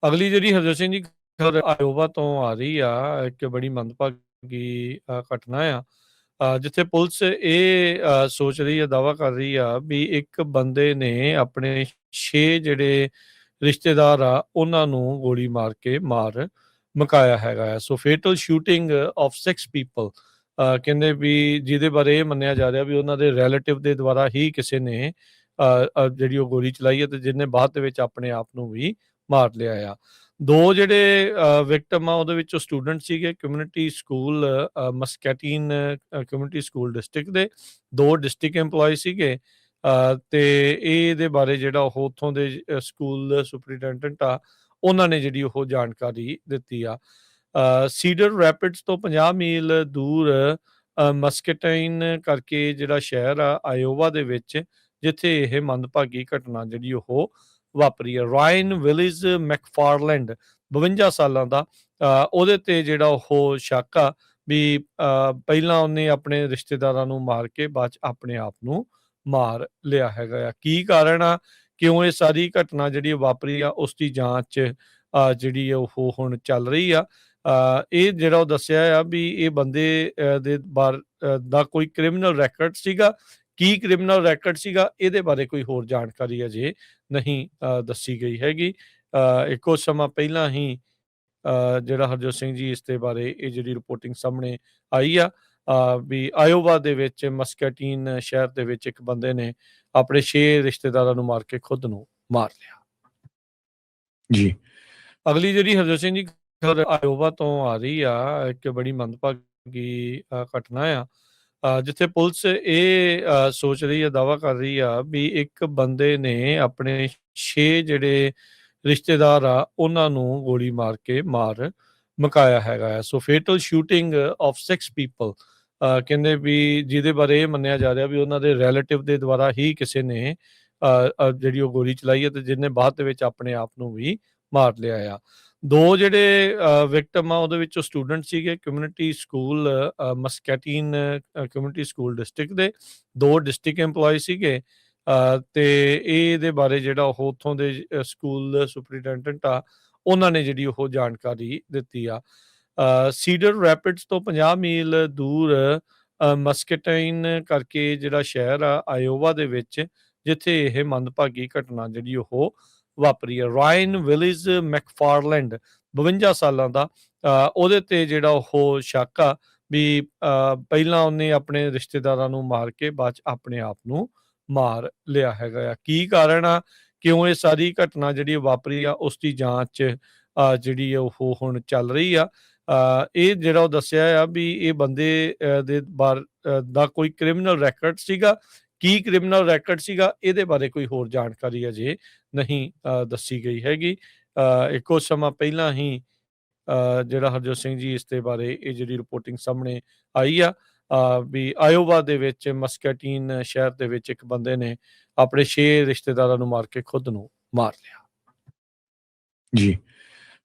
ਅਗਲੀ ਜਿਹੜੀ ਹਰਜੋਤ ਸਿੰਘ ਜੀ ਖਬਰ ਆਇਓਵਾ ਤੋਂ ਆ ਰਹੀ ਆ, ਇੱਕ ਬੜੀ ਮੰਦਭਾਗੀ ਘਟਨਾ ਆ। ਜਿੱਥੇ ਪੁਲਿਸ ਇਹ ਸੋਚ ਰਹੀ ਆ, ਦਾਅਵਾ ਕਰ ਰਹੀ ਆ ਵੀ ਇੱਕ ਬੰਦੇ ਨੇ ਆਪਣੇ 6 ਜਿਹੜੇ ਰਿਸ਼ਤੇਦਾਰ ਆ ਉਹਨਾਂ ਨੂੰ ਗੋਲੀ ਮਾਰ ਕੇ ਮਾਰ ਮੁਕਾਇਆ ਹੈਗਾ ਆ। ਸੋ ਫੇਟਲ ਸ਼ੂਟਿੰਗ ਆਫ 6 ਪੀਪਲ, ਕਹਿੰਦੇ ਵੀ ਜਿਹਦੇ ਬਾਰੇ ਇਹ ਮੰਨਿਆ ਜਾ ਰਿਹਾ ਵੀ ਉਹਨਾਂ ਦੇ ਰਿਲੇਟਿਵ ਦੇ ਦੁਆਰਾ ਹੀ ਕਿਸੇ ਨੇ ਜਿਹੜੀ ਉਹ ਗੋਲੀ ਚਲਾਈ ਹੈ ਤੇ ਜਿਹਨੇ ਬਾਅਦ ਦੇ ਵਿੱਚ ਆਪਣੇ ਆਪ ਨੂੰ ਵੀ ਮਾਰ ਲਿਆ ਆ। ਦੋ ਜਿਹੜੇ ਵਿਕਟਮ ਆ ਉਹਦੇ ਵਿੱਚੋਂ ਸਟੂਡੈਂਟ ਸੀਗੇ community school Muscatine community school district ਦੇ, ਦੋ ਡਿਸਟ੍ਰਿਕਟ EMPLOYE ਸੀਗੇ। ਤੇ ਇਹਦੇ ਬਾਰੇ ਜਿਹੜਾ ਉਹ ਉੱਥੋਂ ਦੇ ਸਕੂਲ ਸੁਪਰੀਡੈਂਟੈਂਟ ਆ ਉਹਨਾਂ ਨੇ ਜਿਹੜੀ ਉਹ ਜਾਣਕਾਰੀ ਦਿੱਤੀ ਆ। ਸੀਡਰ ਰੈਪਿਡਸ ਤੋਂ 50 ਮੀਲ ਦੂਰ ਮਸਕੈਟਾਈਨ ਕਰਕੇ ਜਿਹੜਾ ਸ਼ਹਿਰ ਆ ਆਇਓਵਾ ਦੇ ਵਿੱਚ, ਜਿੱਥੇ ਇਹ ਮੰਦਭਾਗੀ ਘਟਨਾ ਜਿਹੜੀ ਉਹ ਵਾਪਰੀ ਆ। ਰਾਇਨ ਵਿਲਿਸ ਮੈਕਫਾਰਲੈਂਡ 52 ਸਾਲਾਂ ਦਾ, ਉਹਦੇ ਤੇ ਜਿਹੜਾ ਉਹ ਸ਼ੱਕ ਆ ਵੀ ਪਹਿਲਾਂ ਉਹਨੇ ਆਪਣੇ ਰਿਸ਼ਤੇਦਾਰਾਂ ਨੂੰ ਮਾਰ ਕੇ ਬਾਅਦ 'ਚ ਆਪਣੇ ਆਪ ਨੂੰ ਮਾਰ ਲਿਆ ਹੈਗਾ ਆ। ਕੀ ਕਾਰਨ ਆ, ਕਿਉਂ ਇਹ ਸਾਰੀ ਘਟਨਾ ਜਿਹੜੀ ਵਾਪਰੀ ਆ, ਉਸ ਦੀ ਜਾਂਚ ਜਿਹੜੀ ਉਹ ਹੁਣ ਚੱਲ ਰਹੀ ਆ। ਇਹ ਜਿਹੜਾ ਉਹ ਦੱਸਿਆ ਆ ਵੀ ਇਹ ਬੰਦੇ ਦੇ ਦਾ ਕੋਈ ਕ੍ਰਿਮੀਨਲ ਰੈਕਡ ਸੀਗਾ। ਕੀ ਕ੍ਰਿਮੀਨਲ ਰੈਕਡ ਸੀਗਾ ਇਹਦੇ ਬਾਰੇ ਕੋਈ ਹੋਰ ਜਾਣਕਾਰੀ ਅਜੇ ਨਹੀਂ ਦੱਸੀ ਗਈ ਹੈਗੀ। ਕੁਛ ਸਮਾਂ ਪਹਿਲਾਂ ਹੀ ਜਿਹੜਾ ਹਰਜੋਤ ਸਿੰਘ ਜੀ ਇਸ ਦੇ ਬਾਰੇ ਇਹ ਜਿਹੜੀ ਰਿਪੋਰਟਿੰਗ ਸਾਹਮਣੇ ਆਈ ਆ ਵੀ ਆਇਓਵਾ ਦੇ ਵਿੱਚ ਮਸਕੈਟੀਨ ਸ਼ਹਿਰ ਦੇ ਵਿੱਚ ਇੱਕ ਬੰਦੇ ਨੇ ਆਪਣੇ 6 ਰਿਸ਼ਤੇਦਾਰਾਂ ਨੂੰ ਮਾਰ ਕੇ ਖੁਦ ਨੂੰ ਮਾਰ ਲਿਆ। ਜੀ ਅਗਲੀ ਜਿਹੜੀ ਹਰਜੋਤ ਸਿੰਘ ਜੀ ਖਬਰ ਆਇਓਵਾ ਤੋਂ ਆ ਰਹੀ ਆ, ਇੱਕ ਬੜੀ ਮੰਦਭਾਗੀ ਘਟਨਾ ਆ। ਜਿੱਥੇ ਪੁਲਿਸ ਇਹ ਸੋਚ ਰਹੀ ਆ, ਦਾਅਵਾ ਕਰ ਰਹੀ ਆ ਵੀ ਇੱਕ ਬੰਦੇ ਨੇ ਆਪਣੇ 6 ਜਿਹੜੇ ਰਿਸ਼ਤੇਦਾਰ ਆ ਉਹਨਾਂ ਨੂੰ ਗੋਲੀ ਮਾਰ ਕੇ ਮਾਰ ਮੁਕਾਇਆ ਹੈਗਾ ਆ। ਸੋ ਫੇਟਲ ਸ਼ੂਟਿੰਗ ਆਫ 6 ਪੀਪਲ, ਕਹਿੰਦੇ ਵੀ ਜਿਹਦੇ ਬਾਰੇ ਇਹ ਮੰਨਿਆ ਜਾ ਰਿਹਾ ਵੀ ਉਹਨਾਂ ਦੇ ਰਿਲੇਟਿਵ ਦੇ ਦੁਆਰਾ ਹੀ ਕਿਸੇ ਨੇ ਜਿਹੜੀ ਉਹ ਗੋਲੀ ਚਲਾਈ ਹੈ ਤੇ ਜਿਹਨੇ ਬਾਅਦ ਦੇ ਵਿੱਚ ਆਪਣੇ ਆਪ ਨੂੰ ਵੀ ਮਾਰ ਲਿਆ ਆ। ਦੋ ਜਿਹੜੇ ਵਿਕਟਮ ਆ ਉਹਦੇ ਵਿੱਚੋਂ ਸਟੂਡੈਂਟ ਸੀਗੇ community school Muscatine community school district ਦੇ, ਦੋ ਡਿਸਟ੍ਰਿਕਟ EMPLOYE ਸੀਗੇ। ਤੇ ਇਹਦੇ ਬਾਰੇ ਜਿਹੜਾ ਉਹ ਉੱਥੋਂ ਦੇ ਸਕੂਲ ਸੁਪਰੀਡੈਂਟੈਂਟ ਆ ਉਹਨਾਂ ਨੇ ਜਿਹੜੀ ਉਹ ਜਾਣਕਾਰੀ ਦਿੱਤੀ ਆ। ਸੀਡਰ ਰੈਪਿਡਸ ਤੋਂ 50 ਮੀਲ ਦੂਰ ਮਸਕੈਟਾਈਨ ਕਰਕੇ ਜਿਹੜਾ ਸ਼ਹਿਰ ਆ ਆਇਓਵਾ ਦੇ ਵਿੱਚ, ਜਿੱਥੇ ਇਹ ਮੰਦਭਾਗੀ ਘਟਨਾ ਜਿਹੜੀ ਉਹ ਵਾਪਰੀ ਆ। ਰਾਇਨ ਵਿਲਿਸ ਮੈਕਫਾਰਲੈਂਡ 52 ਸਾਲਾਂ ਦਾ, ਉਹਦੇ ਤੇ ਜਿਹੜਾ ਉਹ ਸ਼ੱਕ ਆ ਵੀ ਪਹਿਲਾਂ ਉਹਨੇ ਆਪਣੇ ਰਿਸ਼ਤੇਦਾਰਾਂ ਨੂੰ ਮਾਰ ਕੇ ਬਾਅਦ 'ਚ ਆਪਣੇ ਆਪ ਨੂੰ ਮਾਰ ਲਿਆ ਹੈਗਾ ਆ। ਕੀ ਕਾਰਨ ਆ, ਕਿਉਂ ਇਹ ਸਾਰੀ ਘਟਨਾ ਜਿਹੜੀ ਵਾਪਰੀ ਆ, ਉਸ ਦੀ ਜਾਂਚ ਜਿਹੜੀ ਉਹ ਹੁਣ ਚੱਲ ਰਹੀ ਆ। ਇਹ ਜਿਹੜਾ ਉਹ ਦੱਸਿਆ ਆ ਵੀ ਇਹ ਬੰਦੇ ਦੇ ਦਾ ਕੋਈ ਕ੍ਰਿਮੀਨਲ ਰੈਕਡ ਸੀਗਾ। ਕੀ ਕ੍ਰਿਮੀਨਲ ਰੈਕਡ ਸੀਗਾ ਇਹਦੇ ਬਾਰੇ ਕੋਈ ਹੋਰ ਜਾਣਕਾਰੀ ਅਜੇ ਨਹੀਂ ਦੱਸੀ ਗਈ ਹੈਗੀ। ਕੁਛ ਸਮਾਂ ਪਹਿਲਾਂ ਹੀ ਜਿਹੜਾ ਹਰਜੋਤ ਸਿੰਘ ਜੀ ਇਸ ਦੇ ਬਾਰੇ ਇਹ ਜਿਹੜੀ ਰਿਪੋਰਟਿੰਗ ਸਾਹਮਣੇ ਆਈ ਆ ਵੀ ਆਇਓਵਾ ਦੇ ਵਿੱਚ ਮਸਕੈਟੀਨ ਸ਼ਹਿਰ ਦੇ ਵਿੱਚ ਇੱਕ ਬੰਦੇ ਨੇ ਆਪਣੇ 6 ਰਿਸ਼ਤੇਦਾਰਾਂ ਨੂੰ ਮਾਰ ਕੇ ਖੁਦ ਨੂੰ ਮਾਰ ਲਿਆ। ਜੀ